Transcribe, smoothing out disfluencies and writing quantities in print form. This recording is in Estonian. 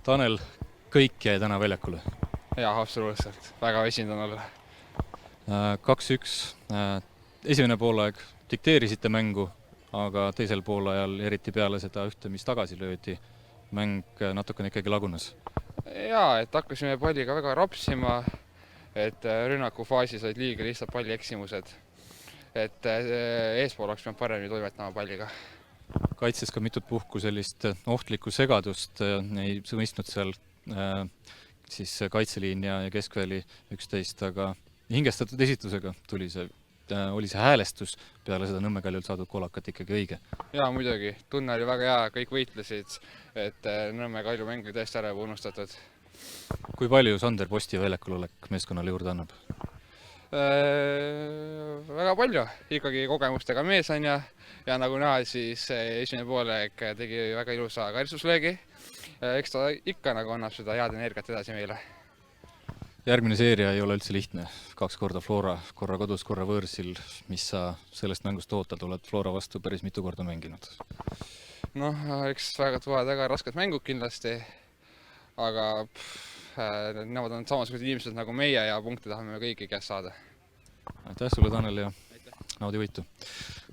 Tanel, kõik jäi täna väljakule. Jaa, absoluutselt. Väga väsinud on olla. 2-1. Esimene poolaeg dikteerisite mängu, aga teisel poolajal, eriti peale seda ühte, mis tagasi löödi, mäng natukene ikkagi lagunes. Jaa, et hakkasime palliga väga rapsima, et rünnaku faasis olid liiga lihtsalt palli eksimused. Et eespool oleks pidanud paremini toimetama palliga. Kaitses ka mitut puhku sellist ohtlikku segadust, ei mõistnud seal siis kaitseliin ja keskväli üksteist, aga hingestatud esitusega oli see häälestus peale seda Nõmme Kaljult saadud kolakat ikkagi õige. Jaa, muidugi. Tunne oli väga hea, kõik võitlesid, et Nõmme Kalju mäng oli tõesti ära juba unustatud. Kui palju Sander Posti väljakul olek meeskonnale juurde annab? Väga palju. Ikkagi kogemustega mees on ja nagu näha, siis esimene poolek tegi väga ilusa karistuslöögi. Eks ta ikka nagu annab seda head energiat edasi meile. Järgmine seeria ei ole üldse lihtne. 2 korda Flora, korra kodus, korra võõrsil. Mis sa sellest mängust ootad? Oled Flora vastu päris mitu korda mänginud. Eks väga rasked mängud kindlasti, aga nemad on samasugused inimesed nagu meie ja punkte tahame kõigi käest saada. Aitäh sulle, Tanel, ja naudi võitu!